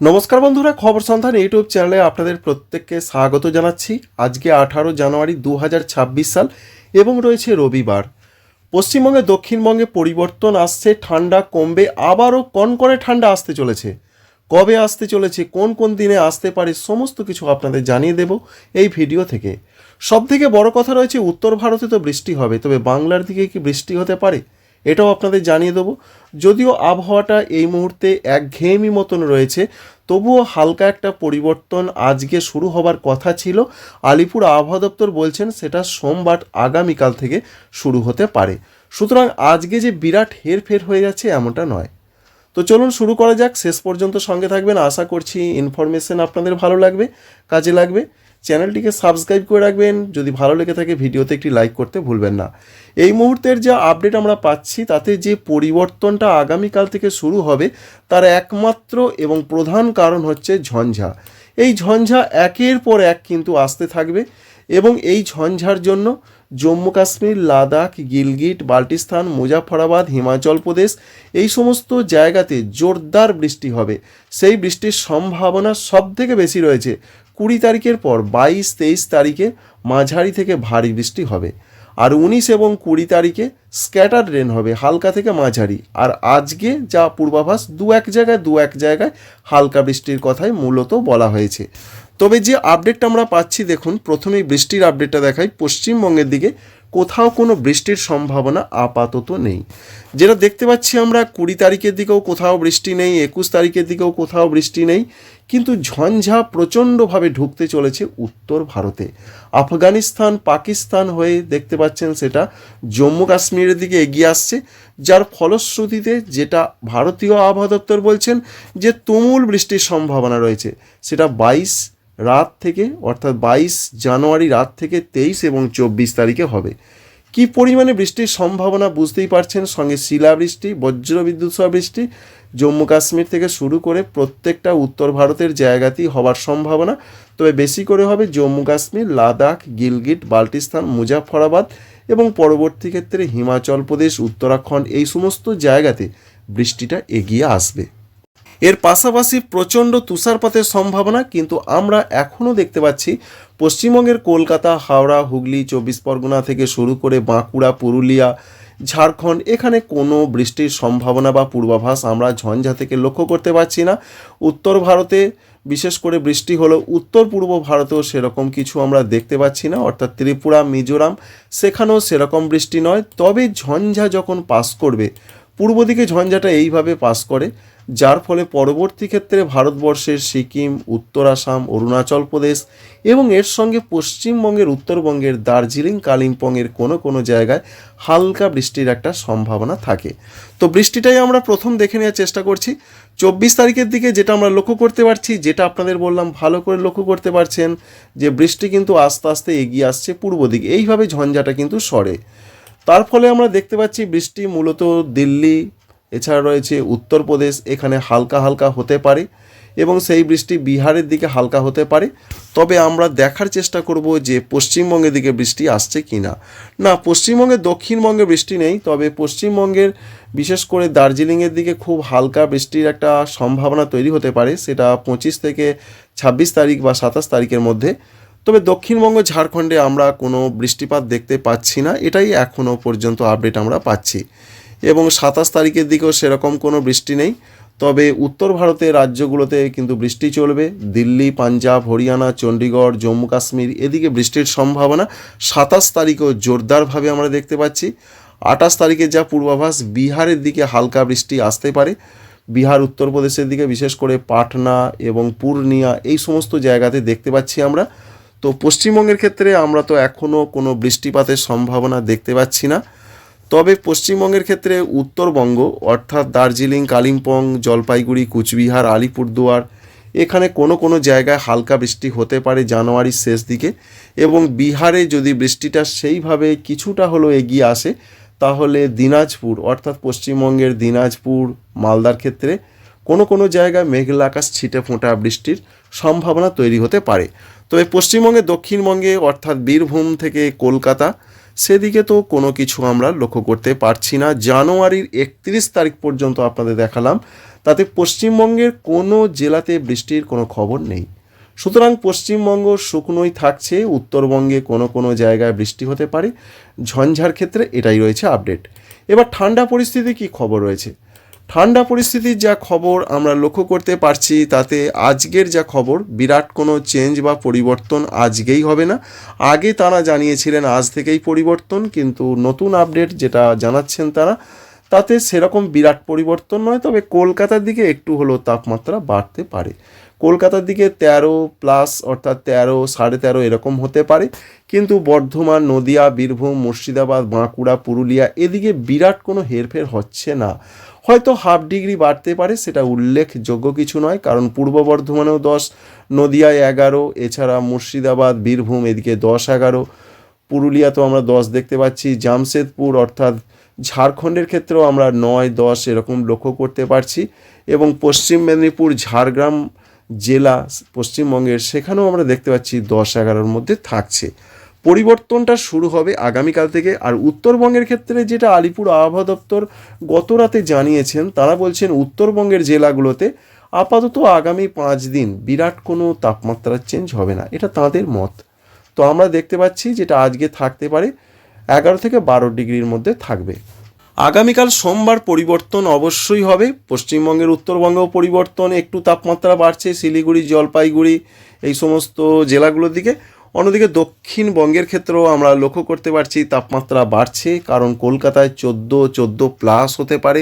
নমস্কার বন্ধুরা, খবর সন্ধান ইউটিউব চ্যানেলে আপনাদের প্রত্যেককে স্বাগত জানাচ্ছি। আজকে 18 জানুয়ারি 2026 সাল এবং রয়েছে রবিবার। পশ্চিমবঙ্গে দক্ষিণবঙ্গে পরিবর্তন আসছে, ঠান্ডা কমবে, আবারও কনকনে ঠান্ডা আসতে চলেছে। কবে আসতে চলেছে, কোন কোন দিনে আসতে পারে, সমস্ত কিছু আপনাদের জানিয়ে দেব এই ভিডিও থেকে। সবথেকে বড় কথা রয়েছে, উত্তর ভারতে তো বৃষ্টি হবে, তবে বাংলার দিকে কি বৃষ্টি হতে পারে এটাও আপনাদের জানিয়ে দেবো। যদিও আবহাওয়াটা এই মুহূর্তে একঘেয়েমি মতন রয়েছে, তবুও হালকা একটা পরিবর্তন আজকে শুরু হবার কথা ছিল। আলিপুর আবহাওয়া দপ্তর বলছেন সেটা সোমবার আগামীকাল থেকে শুরু হতে পারে। সুতরাং আজকে যে বিরাট হেরফের হয়ে যাচ্ছে এমনটা নয়। তো চলুন শুরু করা যাক, শেষ পর্যন্ত সঙ্গে থাকবেন। আশা করছি ইনফরমেশন আপনাদের ভালো লাগবে, কাজে লাগবে। চ্যানেলটিকে সাবস্ক্রাইব করে রাখবেন, যদি ভালো লেগে থাকে ভিডিওতে একটি লাইক করতে ভুলবেন না। এই মুহূর্তের যা আপডেট আমরা পাচ্ছি তাতে যে পরিবর্তনটা আগামীকাল থেকে শুরু হবে তার একমাত্র এবং প্রধান কারণ হচ্ছে ঝঞ্ঝা। এই ঝঞ্ঝা একের পর এক কিন্তু আসতে থাকবে এবং এই ঝঞ্ঝার জন্য জম্মু কাশ্মীর, লাদাখ, গিলগিট, বাল্টিস্তান, মুজাফরাবাদ, হিমাচল প্রদেশ এই সমস্ত জায়গাতে জোরদার বৃষ্টি হবে। সেই বৃষ্টির সম্ভাবনা সবথেকে বেশি রয়েছে 20 তারিখের পর। 22-23 তারিখে মাঝারি থেকে ভারী বৃষ্টি হবে, আর 19 এবং 20 তারিখে স্ক্যাটার রেন হবে, হালকা থেকে মাঝারি। আর আজকে যা পূর্বাভাস, দু এক জায়গায় হালকা বৃষ্টির কথাই মূলত বলা হয়েছে। তবে যে আপডেটটা আমরা পাচ্ছি, দেখুন প্রথমেই বৃষ্টির আপডেটটা দেখাই। পশ্চিমবঙ্গের দিকে কোথাও কোনো বৃষ্টির সম্ভাবনা আপাতত নেই। যেটা দেখতে পাচ্ছি আমরা, 20 তারিখের দিকেও কোথাও বৃষ্টি নেই, 21 তারিখের দিকেও কোথাও বৃষ্টি নেই। কিন্তু ঝঞ্ঝা প্রচণ্ডভাবে ঢুকতে চলেছে উত্তর ভারতে। আফগানিস্তান, পাকিস্তান হয়ে দেখতে পাচ্ছেন সেটা জম্মু কাশ্মীরের দিকে এগিয়ে আসছে, যার ফলশ্রুতিতে যেটা ভারতীয় আবহাওয়া দপ্তর বলছেন যে তুমুল বৃষ্টির সম্ভাবনা রয়েছে, সেটা 22 রাত থেকে, অর্থাৎ 22 জানুয়ারি রাত থেকে 23 এবং 24 তারিখে হবে। কি পরিমাণে বৃষ্টির সম্ভাবনা বুঝতেই পারছেন, সঙ্গে শিলাবৃষ্টি, বজ্রবিদ্যুৎ সহ বৃষ্টি জম্মু কাশ্মীর থেকে শুরু করে প্রত্যেকটা উত্তর ভারতের জায়গাতেই হবার সম্ভাবনা। তবে বেশি করে হবে জম্মু কাশ্মীর, লাদাখ, গিলগিট, বাল্টিস্তান, মুজাফরাবাদ এবং পরবর্তী ক্ষেত্রে হিমাচল প্রদেশ, উত্তরাখণ্ড এই সমস্ত জায়গাতে বৃষ্টিটা এগিয়ে আসবে। এর পাশাপাশি প্রচণ্ড তুষারপাতের সম্ভাবনা কিন্তু আমরা এখনও দেখতে পাচ্ছি পশ্চিমবঙ্গের কলকাতা, হাওড়া, হুগলি, 24 পরগনা থেকে শুরু করে বাঁকুড়া, পুরুলিয়া, ঝাড়খণ্ড, এখানে কোনো বৃষ্টির সম্ভাবনা বা পূর্বাভাস আমরা ঝঞ্ঝা থেকে লক্ষ্য করতে পারছি না। উত্তর ভারতে বিশেষ করে বৃষ্টি হলো, উত্তর পূর্ব ভারতেও সেরকম কিছু আমরা দেখতে পাচ্ছি না, অর্থাৎ ত্রিপুরা, মিজোরাম সেখানেও সেরকম বৃষ্টি নয়। তবে ঝঞ্ঝা যখন পাস করবে, পূর্ব দিকে ঝঞ্ঝাটা এইভাবে পাস করে, যার ফলে পরবর্তী ক্ষেত্রে ভারতবর্ষের সিকিম, উত্তর আসাম, অরুণাচল প্রদেশ এবং এর সঙ্গে পশ্চিমবঙ্গের উত্তরবঙ্গের দার্জিলিং, কালিম্পংয়ের কোনো জায়গায় হালকা বৃষ্টির একটা সম্ভাবনা থাকে। তো বৃষ্টিটাই আমরা প্রথম দেখে নেওয়ার চেষ্টা করছি। 24 তারিখের দিকে যেটা আমরা লক্ষ্য করতে পারছি, যেটা আপনাদের বললাম ভালো করে লক্ষ্য করতে পারছেন, যে বৃষ্টি কিন্তু আস্তে আস্তে এগিয়ে আসছে পূর্ব দিকে, এইভাবে ঝঞ্ঝাটা কিন্তু সরে। তার ফলে আমরা দেখতে পাচ্ছি বৃষ্টি মূলত দিল্লি, এছাড়া রয়েছে উত্তরপ্রদেশ, এখানে হালকা হালকা হতে পারে এবং সেই বৃষ্টি বিহারের দিকে হালকা হতে পারে। তবে আমরা দেখার চেষ্টা করব যে পশ্চিমবঙ্গের দিকে বৃষ্টি আসছে কি না। না, পশ্চিমবঙ্গের দক্ষিণবঙ্গে বৃষ্টি নেই, তবে পশ্চিমবঙ্গের বিশেষ করে দার্জিলিংয়ের দিকে খুব হালকা বৃষ্টির একটা সম্ভাবনা তৈরি হতে পারে, সেটা 25 থেকে 26 তারিখ বা 27 তারিখের মধ্যে। তবে দক্ষিণবঙ্গ, ঝাড়খণ্ডে আমরা কোনো বৃষ্টিপাত দেখতে পাচ্ছি না, এটাই এখনও পর্যন্ত আপডেট আমরা পাচ্ছি। এবং 27 তারিখের দিকেও সেরকম কোনো বৃষ্টি নেই। তবে উত্তর ভারতের রাজ্যগুলোতে কিন্তু বৃষ্টি চলবে, দিল্লি, পাঞ্জাব, হরিয়ানা, চণ্ডীগড়, জম্মু কাশ্মীর এদিকে বৃষ্টির সম্ভাবনা 27 তারিখেও জোরদারভাবে আমরা দেখতে পাচ্ছি। 28 তারিখে যা পূর্বাভাস, বিহারের দিকে হালকা বৃষ্টি আসতে পারে। বিহার, উত্তরপ্রদেশের দিকে বিশেষ করে পাটনা এবং পূর্ণিয়া এই সমস্ত জায়গাতে দেখতে পাচ্ছি আমরা। তো পশ্চিমবঙ্গের ক্ষেত্রে আমরা তো এখনও কোনো বৃষ্টিপাতের সম্ভাবনা দেখতে পাচ্ছি না। তবে পশ্চিমবঙ্গের ক্ষেত্রে উত্তরবঙ্গ, অর্থাৎ দার্জিলিং, কালিম্পং, জলপাইগুড়ি, কুচবিহার, আলিপুরদুয়ার এখানে কোনো জায়গায় হালকা বৃষ্টি হতে পারে জানুয়ারির শেষ দিকে। এবং বিহারে যদি বৃষ্টিটা সেইভাবে কিছুটা হলেও এগিয়ে আসে, তাহলে দিনাজপুর, অর্থাৎ পশ্চিমবঙ্গের দিনাজপুর, মালদার ক্ষেত্রে কোনো জায়গায় মেঘলা আকাশ, ছিটে ফোঁটা বৃষ্টির সম্ভাবনা তৈরি হতে পারে। তবে পশ্চিমবঙ্গে দক্ষিণবঙ্গে, অর্থাৎ বীরভূম থেকে কলকাতা সেদিকে তো কোনো কিছু আমরা লক্ষ্য করতে পারছি না। জানুয়ারির 31 তারিখ পর্যন্ত আপনাদের দেখালাম, তাতে পশ্চিমবঙ্গের কোনো জেলাতে বৃষ্টির কোনো খবর নেই। সুতরাং পশ্চিমবঙ্গ শুকনোই থাকছে, উত্তরবঙ্গে কোনো কোনো জায়গায় বৃষ্টি হতে পারে। ঝঞ্ঝার ক্ষেত্রে এটাই রয়েছে আপডেট। এবার ঠান্ডা পরিস্থিতি কি খবর রয়েছে? ঠান্ডা পরিস্থিতির যা খবর আমরা লক্ষ্য করতে পারছি, তাতে আজকের যা খবর বিরাট কোনো চেঞ্জ বা পরিবর্তন আজকেই হবে না। আগে তারা জানিয়েছিলেন আজ থেকেই পরিবর্তন, কিন্তু নতুন আপডেট যেটা জানাচ্ছেন তারা, তাতে সেরকম বিরাট পরিবর্তন নয়। তবে কলকাতার দিকে একটু হলেও তাপমাত্রা বাড়তে পারে। কলকাতার দিকে 13+ অর্থাৎ 13, 13.5 এরকম হতে পারে। কিন্তু বর্ধমান, নদিয়া, বীরভূম, মুর্শিদাবাদ, বাঁকুড়া, পুরুলিয়া এদিকে বিরাট কোনো হেরফের হচ্ছে না। হয়তো 0.5 ডিগ্রি বাড়তে পারে, সেটা উল্লেখযোগ্য কিছু নয়, কারণ পূর্ব বর্ধমানেও 10, নদিয়ায় 11, এছাড়া মুর্শিদাবাদ, বীরভূম এদিকে 10, 11, পুরুলিয়াতেও আমরা 10 দেখতে পাচ্ছি। জামশেদপুর অর্থাৎ ঝাড়খণ্ডের ক্ষেত্রেও আমরা 9, 10 এরকম লক্ষ্য করতে পারছি। এবং পশ্চিম মেদিনীপুর, ঝাড়গ্রাম জেলা পশ্চিমবঙ্গের, সেখানেও আমরা দেখতে পাচ্ছি 10, 11-র মধ্যে থাকছে। পরিবর্তনটা শুরু হবে আগামীকাল থেকে। আর উত্তরবঙ্গের ক্ষেত্রে যেটা আলিপুর আবহাওয়া দপ্তর গত রাতে জানিয়েছেন, তারা বলছেন উত্তরবঙ্গের জেলাগুলোতে আপাতত আগামী 5 দিন বিরাট কোনো তাপমাত্রার চেঞ্জ হবে না, এটা তাঁদের মত। তো আমরা দেখতে পাচ্ছি যেটা আজকে থাকতে পারে 11 থেকে 12 ডিগ্রির মধ্যে থাকবে। আগামীকাল সোমবার পরিবর্তন অবশ্যই হবে। পশ্চিমবঙ্গের উত্তরবঙ্গেও পরিবর্তন, একটু তাপমাত্রা বাড়ছে শিলিগুড়ি, জলপাইগুড়ি এই সমস্ত জেলাগুলোর দিকে। অন্যদিকে দক্ষিণবঙ্গের ক্ষেত্রেও আমরা লক্ষ্য করতে পারছি তাপমাত্রা বাড়ছে, কারণ কলকাতায় 14+ হতে পারে।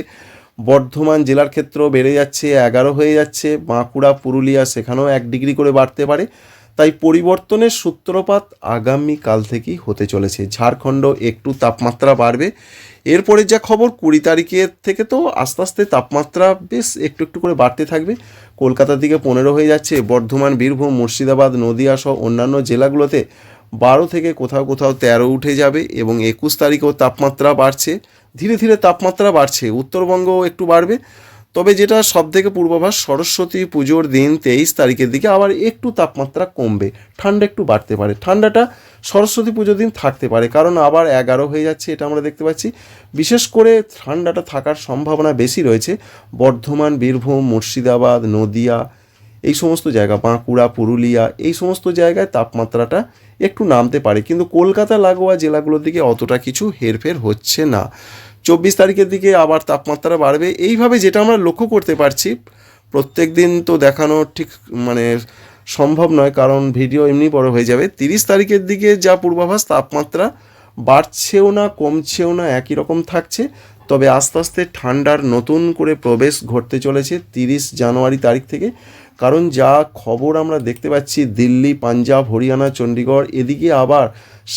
বর্ধমান জেলার ক্ষেত্রেও বেড়ে যাচ্ছে, 11 হয়ে যাচ্ছে। বাঁকুড়া, পুরুলিয়া সেখানেও 1 ডিগ্রি করে বাড়তে পারে। তাই পরিবর্তনের সূত্রপাত আগামীকাল থেকেই হতে চলেছে। ঝাড়খণ্ড একটু তাপমাত্রা বাড়বে। এরপরে যা খবর 20 তারিখের থেকে তো আস্তে আস্তে তাপমাত্রা বেশ একটু একটু করে বাড়তে থাকবে। কলকাতার দিকে 15 হয়ে যাচ্ছে, বর্ধমান, বীরভূম, মুর্শিদাবাদ, নদিয়া সহ অন্যান্য জেলাগুলোতে 12 থেকে কোথাও কোথাও 13 উঠে যাবে। এবং 21 তারিখেও তাপমাত্রা বাড়ছে, ধীরে ধীরে তাপমাত্রা বাড়ছে। উত্তরবঙ্গও একটু বাড়বে। তবে যেটা সবথেকে পূর্বাভাস, সরস্বতী পুজোর দিন 23 তারিখের দিকে আবার একটু তাপমাত্রা কমবে, ঠান্ডা একটু বাড়তে পারে। ঠান্ডাটা সরস্বতী পুজোর দিন থাকতে পারে, কারণ আবার 11 হয়ে যাচ্ছে, এটা আমরা দেখতে পাচ্ছি। বিশেষ করে ঠান্ডাটা থাকার সম্ভাবনা বেশি রয়েছে বর্ধমান, বীরভূম, মুর্শিদাবাদ, নদিয়া এই সমস্ত জায়গা, বাঁকুড়া, পুরুলিয়া এই সমস্ত জায়গায় তাপমাত্রাটা একটু নামতে পারে। কিন্তু কলকাতা লাগোয়া জেলাগুলোর দিকে অতটা কিছু হেরফের হচ্ছে না। 24 তারিখের দিকে আবার তাপমাত্রা বাড়বে। এইভাবে যেটা আমরা লক্ষ্য করতে পারছি, প্রত্যেক দিন তো দেখানো ঠিক সম্ভব নয়, কারণ ভিডিও এমনি বড় হয়ে যাবে। 30 তারিখের দিকে যা পূর্বাভাস, তাপমাত্রা বাড়ছেও না কমছেও না, একই রকম থাকছে। তবে আস্তে আস্তে ঠান্ডার নতুন করে প্রবেশ ঘটতে চলেছে 30 জানুয়ারি তারিখ থেকে। কারণ যা খবর আমরা দেখতে পাচ্ছি, দিল্লি, পাঞ্জাব, হরিয়ানা, চণ্ডীগড় এদিকে আবার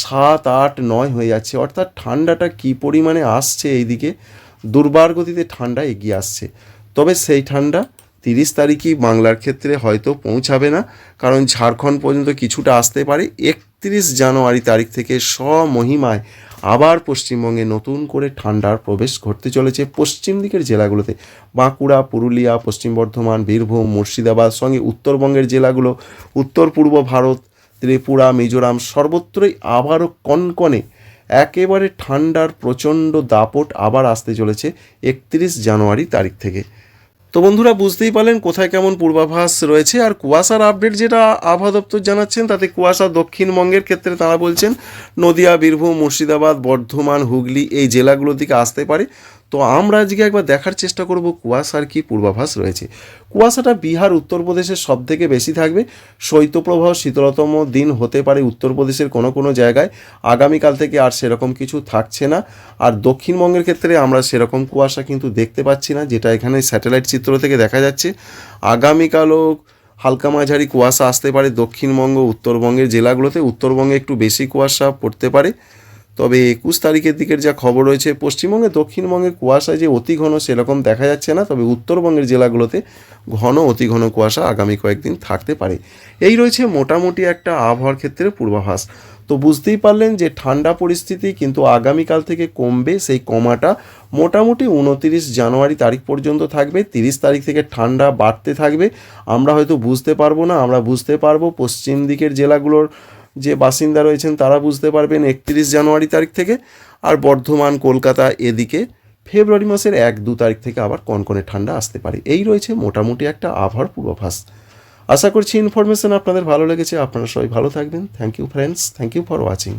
7, 8, 9 হয়ে যাচ্ছে। অর্থাৎ ঠান্ডাটা কী পরিমাণে আসছে, এইদিকে দুর্বার গতিতে ঠান্ডা এগিয়ে আসছে। তবে সেই ঠান্ডা 30 তারিখই বাংলার ক্ষেত্রে হয়তো পৌঁছাবে না, কারণ ঝাড়খণ্ড পর্যন্ত কিছুটা আসতে পারে। 31 জানুয়ারি তারিখ থেকে স্বমহিমায় আবার পশ্চিমবঙ্গে নতুন করে ঠান্ডার প্রবেশ ঘটতে চলেছে পশ্চিম দিকের জেলাগুলোতে। বাঁকুড়া, পুরুলিয়া, পশ্চিম বর্ধমান, বীরভূম, মুর্শিদাবাদ সঙ্গে উত্তরবঙ্গের জেলাগুলো, উত্তর পূর্ব ভারত, ত্রিপুরা, মিজোরাম সর্বত্রই আবারও কনকনে একেবারে ঠান্ডার প্রচণ্ড দাপট আবার আসতে চলেছে 31 জানুয়ারি তারিখ থেকে। তো বন্ধুরা, বুঝতেই পারলেন কোথায় কেমন পূর্বাভাস রয়েছে। আর কুয়াশার আপডেট যেটা আবহাওয়া দপ্তর জানাচ্ছেন, তাতে কুয়াশা দক্ষিণবঙ্গের ক্ষেত্রে তারা বলছেন নদিয়া, বীরভূম, মুর্শিদাবাদ, বর্ধমান, হুগলি এই জেলাগুলোর দিকে আসতে পারে। তো আমরা আজকে একবার দেখার চেষ্টা করব কুয়াশার কি পূর্বাভাস রয়েছে। কুয়াশাটা বিহার, উত্তরপ্রদেশের সব থেকে বেশি থাকবে। শৈত্যপ্রবাহ, শীতলতম দিন হতে পারে উত্তরপ্রদেশের কোনো কোনো জায়গায়। আগামীকাল থেকে আর সেরকম কিছু থাকছে না। আর দক্ষিণবঙ্গের ক্ষেত্রে আমরা সেরকম কুয়াশা কিন্তু দেখতে পাচ্ছি না, যেটা এখানে স্যাটেলাইট চিত্র থেকে দেখা যাচ্ছে। আগামীকালও হালকা মাঝারি কুয়াশা আসতে পারে দক্ষিণবঙ্গ, উত্তরবঙ্গের জেলাগুলোতে। উত্তরবঙ্গে একটু বেশি কুয়াশা পড়তে পারে। তবে 21 তারিখের দিকের যা খবর রয়েছে, পশ্চিমবঙ্গে, দক্ষিণবঙ্গে কুয়াশা যে অতি ঘন সেরকম দেখা যাচ্ছে না। তবে উত্তরবঙ্গের জেলাগুলোতে ঘন অতি ঘন কুয়াশা আগামী কয়েকদিন থাকতে পারে। এই রয়েছে মোটামুটি একটা আবহাওয়ার ক্ষেত্রে পূর্বাভাস। তো বুঝতেই পারলেন যে ঠান্ডা পরিস্থিতি কিন্তু আগামীকাল থেকে কমবে। সেই কমাটা মোটামুটি 29 জানুয়ারি তারিখ পর্যন্ত থাকবে। 30 তারিখ থেকে ঠান্ডা বাড়তে থাকবে। আমরা হয়তো বুঝতে পারবো না, আমরা বুঝতে পারবো পশ্চিম দিকের জেলাগুলোর যে বাসিন্দা রয়েছেন তারা বুঝতে পারবেন 31 জানুয়ারি তারিখ থেকে। আর বর্ধমান, কলকাতা এদিকে ফেব্রুয়ারি মাসের 1-2 তারিখ থেকে আবার কনকনে ঠান্ডা আসতে পারে। এই রয়েছে মোটামুটি একটা আবহাওয়ার পূর্বাভাস। আশা করছি ইনফরমেশন আপনাদের ভালো লেগেছে। আপনারা সবাই ভালো থাকবেন। Thank you friends, thank you for watching.